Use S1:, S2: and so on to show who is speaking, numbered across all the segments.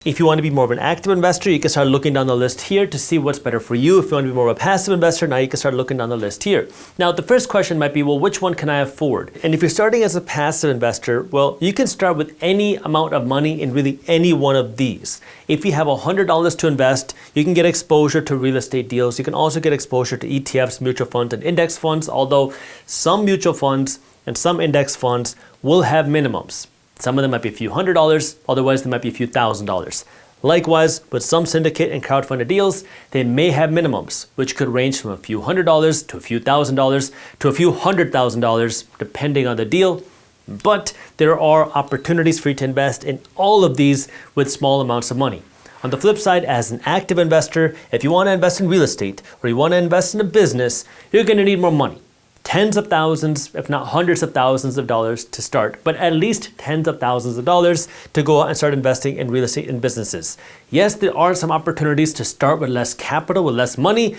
S1: If you want to be more of an active investor, you can start looking down the list here to see what's better for you. If you want to be more of a passive investor, now you can start looking down the list here. Now, the first question might be, well, which one can I afford? And if you're starting as a passive investor, well, you can start with any amount of money in really any one of these. If you have $100 to invest, you can get exposure to real estate deals. You can also get exposure to ETFs, mutual funds, and index funds, although some mutual funds and some index funds will have minimums. Some of them might be a few $100s, otherwise they might be a few $1,000s. Likewise, with some syndicate and crowdfunded deals, they may have minimums, which could range from a few $100s to a few $1,000s to a few $100,000, depending on the deal. But there are opportunities for you to invest in all of these with small amounts of money. On the flip side, as an active investor, if you want to invest in real estate or you want to invest in a business, you're going to need more money. Tens of thousands, if not hundreds of thousands of dollars to start, but at least tens of thousands of dollars to go out and start investing in real estate and businesses. Yes, there are some opportunities to start with less capital, with less money,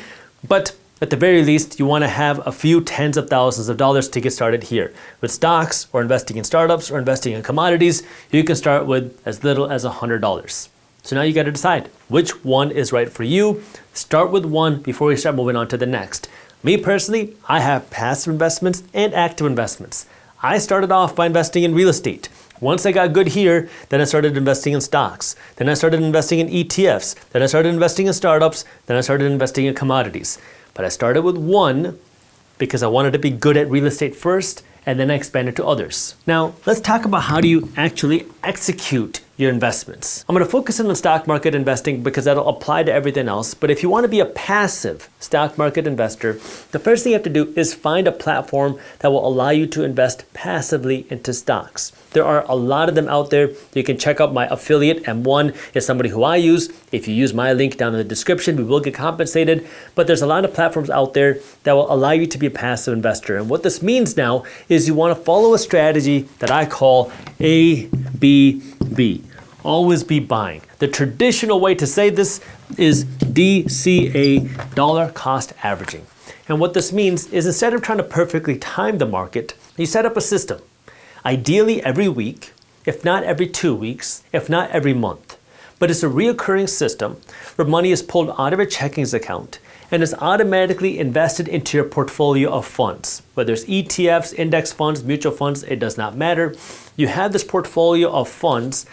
S1: but at the very least, you want to have a few tens of thousands of dollars to get started here. With stocks or investing in startups or investing in commodities, you can start with as little as $100. So now you got to decide which one is right for you. Start with one before you start moving on to the next. Me personally, I have passive investments and active investments. I started off by investing in real estate. Once I got good here, then I started investing in stocks. Then I started investing in ETFs. Then I started investing in startups. Then I started investing in commodities. But I started with one because I wanted to be good at real estate first, and then I expanded to others. Now, let's talk about how do you actually execute your investments. I'm going to focus on the stock market investing because that'll apply to everything else. But if you want to be a passive stock market investor, the first thing you have to do is find a platform that will allow you to invest passively into stocks. There are a lot of them out there. You can check out my affiliate, M1 is somebody who I use. If you use my link down in the description, we will get compensated. But there's a lot of platforms out there that will allow you to be a passive investor. And what this means now is you want to follow a strategy that I call ABB. Always be buying. The traditional way to say this is DCA, dollar cost averaging. And what this means is instead of trying to perfectly time the market, you set up a system. Ideally every week, if not every 2 weeks, if not every month. But it's a reoccurring system where money is pulled out of your checkings account and is automatically invested into your portfolio of funds. Whether it's ETFs, index funds, mutual funds, it does not matter. You have this portfolio of funds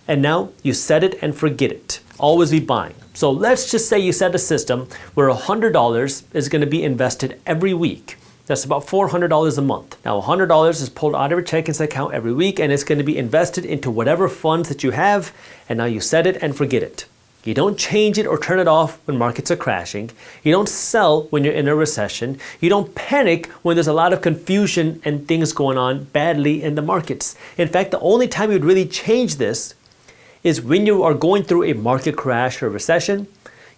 S1: and now you set it and forget it. Always be buying. So let's just say you set a system where $100 is going to be invested every week. That's about $400 a month. Now $100 is pulled out of your checkings account every week and it's going to be invested into whatever funds that you have, and now you set it and forget it. You don't change it or turn it off when markets are crashing. You don't sell when you're in a recession. You don't panic when there's a lot of confusion and things going on badly in the markets. In fact, the only time you'd really change this is when you are going through a market crash or recession.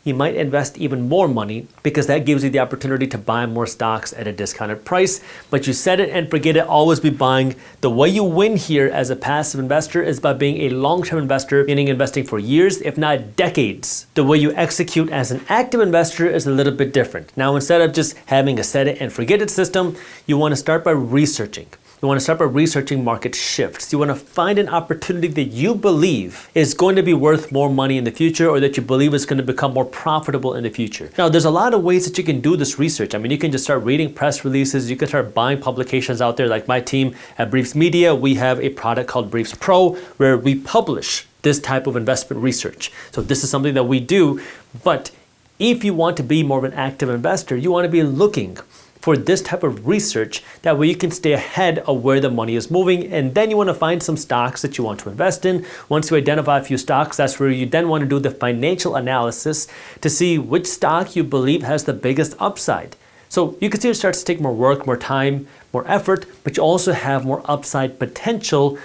S1: You might invest even more money because that gives you the opportunity to buy more stocks at a discounted price. But you set it and forget it, always be buying. The way you win here as a passive investor is by being a long-term investor, meaning investing for years, if not decades. The way you execute as an active investor is a little bit different. Now, instead of just having a set it and forget it system, you want to start by researching. You want to start by researching market shifts. You want to find an opportunity that you believe is going to be worth more money in the future, or that you believe is going to become more profitable in the future. Now, there's a lot of ways that you can do this research. I mean, you can just start reading press releases. You can start buying publications out there. Like my team at Briefs Media, we have a product called Briefs Pro where we publish this type of investment research. So this is something that we do. But if you want to be more of an active investor, you want to be looking for this type of research. That way you can stay ahead of where the money is moving, and then you want to find some stocks that you want to invest in. Once you identify a few stocks, that's where you then want to do the financial analysis to see which stock you believe has the biggest upside. So you can see it starts to take more work, more time, more effort, but you also have more upside potential,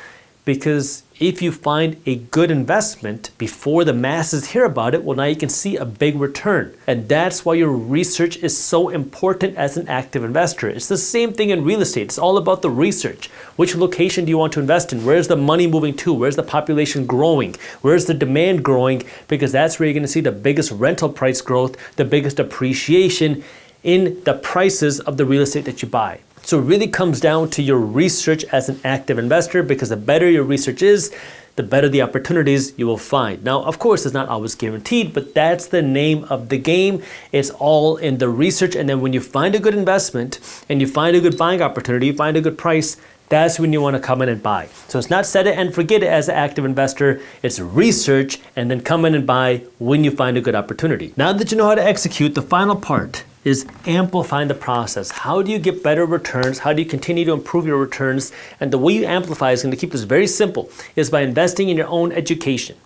S1: because if you find a good investment before the masses hear about it, well, now you can see a big return. And that's why your research is so important as an active investor. It's the same thing in real estate. It's all about the research. Which location do you want to invest in? Where's the money moving to? Where's the population growing? Where's the demand growing? Because that's where you're going to see the biggest rental price growth, the biggest appreciation in the prices of the real estate that you buy. So it really comes down to your research as an active investor, because the better your research is, the better the opportunities you will find. Now, of course, it's not always guaranteed, but that's the name of the game. It's all in the research. And then when you find a good investment and you find a good buying opportunity, you find a good price, that's when you want to come in and buy. So it's not set it and forget it as an active investor. It's research and then come in and buy when you find a good opportunity. Now that you know how to execute, the final part is amplifying the process. How do you get better returns? How do you continue to improve your returns? And the way you amplify is going to keep this very simple, is by investing in your own education,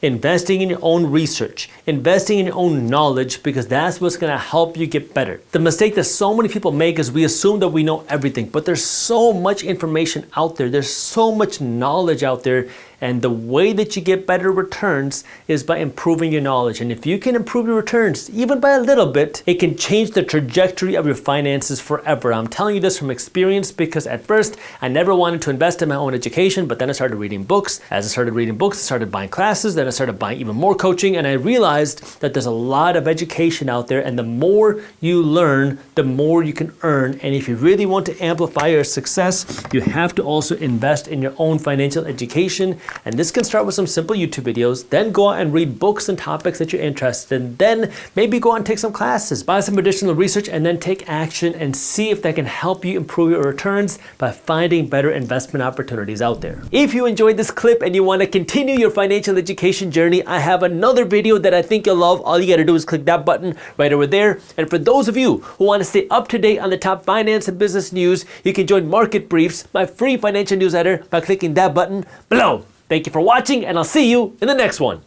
S1: investing in your own research, investing in your own knowledge, because that's what's going to help you get better. The mistake that so many people make is we assume that we know everything, but there's so much information out there. There's so much knowledge out there. And the way that you get better returns is by improving your knowledge. And if you can improve your returns, even by a little bit, it can change the trajectory of your finances forever. I'm telling you this from experience because at first, I never wanted to invest in my own education, but then I started reading books. As I started reading books, I started buying classes, then I started buying even more coaching, and I realized that there's a lot of education out there, and the more you learn, the more you can earn. And if you really want to amplify your success, you have to also invest in your own financial education. And this can start with some simple YouTube videos, then go out and read books and topics that you're interested in, then maybe go out and take some classes, buy some additional research, and then take action and see if that can help you improve your returns by finding better investment opportunities out there. If you enjoyed this clip and you want to continue your financial education journey, I have another video that I think you'll love. All you got to do is click that button right over there. And for those of you who want to stay up to date on the top finance and business news, you can join Market Briefs, my free financial newsletter, by clicking that button below. Thank you for watching, and I'll see you in the next one.